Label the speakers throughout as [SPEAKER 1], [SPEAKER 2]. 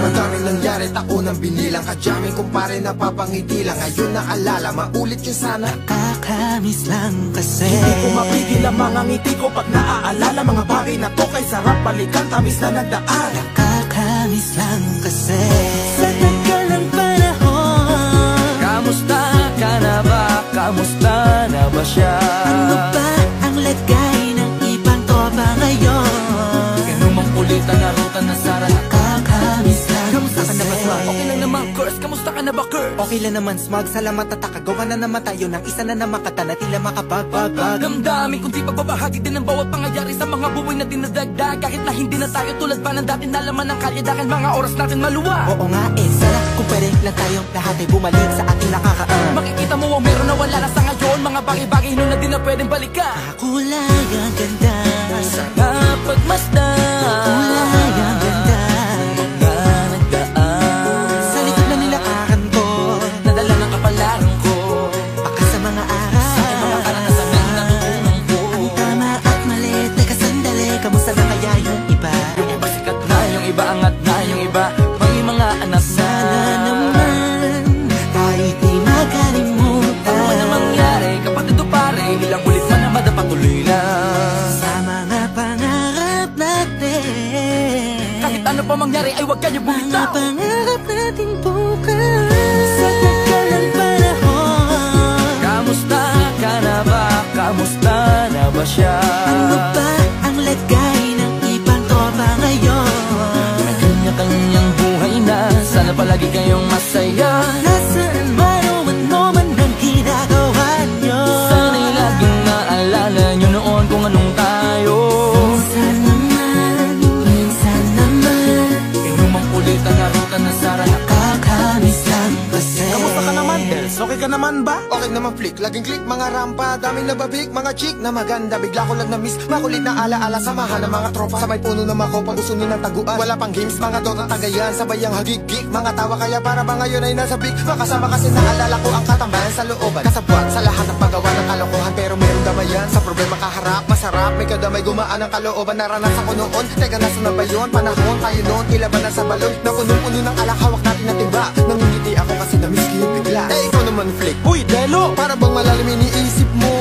[SPEAKER 1] Madaming nangyari, taunang binilang, kadyaming kumpare napapangiti lang. Ngayon naalala, maulit yun sana.
[SPEAKER 2] Nakakamiss lang kasi
[SPEAKER 3] hindi ko mapigil ang mga ngiti ko pag naaalala. Mga bagay na to kay sarap balikan, tamis na nagdaan.
[SPEAKER 2] Nakakamiss lang kasi sa tagal ng panahon.
[SPEAKER 4] Kamusta ka na ba? Kamusta na ba siya?
[SPEAKER 2] Ano ba ang lagay ng ibang tropa ngayon?
[SPEAKER 4] Ganumang kulit ang narutan na Sara.
[SPEAKER 2] Nakakamiss lang
[SPEAKER 4] Kamusta ka na ba,
[SPEAKER 2] kasi
[SPEAKER 4] Smug? Okay lang naman, Curse. Kamusta ka na ba, Curse?
[SPEAKER 3] Okay lang naman, Smug. Salamat at takagawa na naman tayo ng isa na namakata na tila makapagbabag.
[SPEAKER 4] Damdamin kundi pagbabahagi din ang bawat pangyayari sa mga buhay na dinadagdag. Kahit na hindi na tayo tulad pa ng dati na laman ng kalye dahil mga oras natin maluwag.
[SPEAKER 3] Oo nga sarap kung pwede lang tayong lahat ay bumalik sa ating nakakaan.
[SPEAKER 4] Makikita mo ang meron na wala na sa ngayon. Mga bagay-bagay nun na di na pwedeng balikan.
[SPEAKER 2] kulay ang ganda,
[SPEAKER 4] Sana pagmasdan
[SPEAKER 2] kulay ang ganda.
[SPEAKER 4] mga nagdaan
[SPEAKER 2] Sa likod na nilakaran ko,
[SPEAKER 4] nadala ng kapalaran ko.
[SPEAKER 2] baka sa mga araw
[SPEAKER 4] Sa aking mga karanasan na natutunan ko.
[SPEAKER 2] ang tama at mali, teka sandali, kamusta na kaya yung iba?
[SPEAKER 4] Yung iba sikat na, yung iba angat na, yung iba may mga anak na.
[SPEAKER 2] Sana naman tayo'y di makalimutan.
[SPEAKER 4] Ano man ang mangyari, kapatid o pare, ilang ulit man na madapatuloy lang.
[SPEAKER 2] Sa mga pangarap natin,
[SPEAKER 4] Kahit ano pa mangyari ay huwag kayo
[SPEAKER 2] mga
[SPEAKER 4] bumitaw.
[SPEAKER 2] pangarap natin bukas. Sa tagal ng panahon,
[SPEAKER 4] Kamusta ka na ba? Kamusta na ba siya?
[SPEAKER 2] ano ba ang lagay ng ibang tropa ngayon?
[SPEAKER 4] May kanya-kanyang buhay na, sana palagi kayong masaya.
[SPEAKER 2] Nasaan man o ano man ang ginagawa nyo?
[SPEAKER 4] Sana'y laging maalala nyo noon kung anong tayo.
[SPEAKER 2] Minsan naman
[SPEAKER 4] Inumang ulit ang narutan na Sara.
[SPEAKER 2] nakakamiss lang kasi.
[SPEAKER 3] Kamusta ka naman, Els? Okay ka naman ba?
[SPEAKER 1] Okay naman flick, laging click, mga rampa, daming nababik, mga chick na maganda. Bigla ko lang na-miss, makulit na alaala, samahan ng mga tropa. Sabay puno ng makopa, uso nun ng taguan. Wala pang games, mga dota tagayan, sabay ang hagigik. Mga tawa kaya para ba ngayon ay nasa big. Makasama kasi naalala ko ang katambayan sa looban. Kasabwat sa lahat ng paggawa ng kalokohan, pero meron damayan. Sa problema kaharap, masarap, may kadamay gumaan ang kalooban. Naranasan ko noon, teka nasa na ba yun? Panahon tayo noon, tila ba nasa balon? Na punong-puno ng alak, hawak natin na timba. Nangingiti ako kasi na-miss ko yung bigla. Eh, ikaw naman flick.
[SPEAKER 3] Uy, Delo!
[SPEAKER 1] Para bang malalim iniisip mo?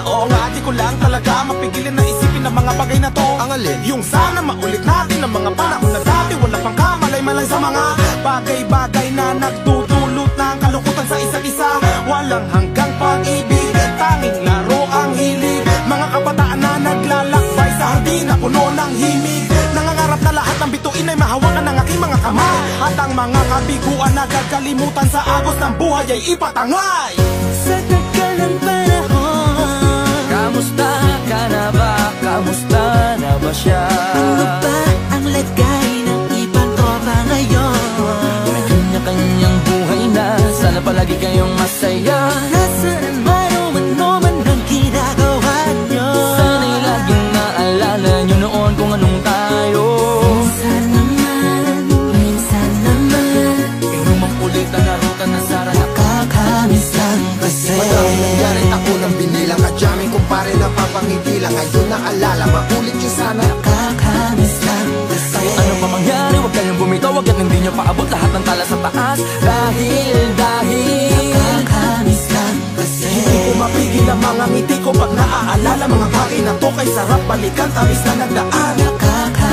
[SPEAKER 3] Oo nga, di ko lang talaga mapigilin na isipin ang mga bagay na to.
[SPEAKER 1] Ang alin?
[SPEAKER 3] Yung sana maulit natin ang mga panahon na dati. Wala pang kamalay-malay sa mga bagay-bagay na nagdudulot ng kalungkutan sa isa't isa. Walang hanggang pag-ibig, tanging laro ang hilig. Mga kabataan na naglalakbay sa hardin na puno ng himig. Nangangarap na lahat ng bituin ay mahawakan ng aking mga kamay. At ang mga kabiguan na gagalimutan sa agos ng buhay ay ipatangay.
[SPEAKER 2] Sa tagal ng panahon,
[SPEAKER 4] Kamusta ka na ba? Kamusta na ba siya?
[SPEAKER 2] ano ba ang lagay ng ibang tropa ngayon?
[SPEAKER 4] May kanya-kanyang buhay na, sana palagi kayong masaya.
[SPEAKER 2] Nasaan man o ano man ang ginagawa nyo?
[SPEAKER 4] Sana'y laging maalala nyo noon kung anong tayo.
[SPEAKER 2] Minsan naman
[SPEAKER 4] Inumang ulit ang narutan na Sara.
[SPEAKER 2] nakakamiss lang kasi.
[SPEAKER 1] Madaming nangyari, taunang binilang, kadyaming kumpare napapangiti lang. Ngayon naalala, maulit yun sana.
[SPEAKER 2] Nakakamiss lang kasi.
[SPEAKER 4] Kahit ano pa mangyari, huwag kayong bumitaw. Hanggat hindi nyo paabot lahat ng tala sa taas. Dahil
[SPEAKER 2] Nakakamiss lang kasi.
[SPEAKER 3] Hindi ko mapigil ang mga ngiti ko pag naaalala. Mga bagay na to kay sarap balikan, tamis na nagdaan.
[SPEAKER 2] Nakakamiss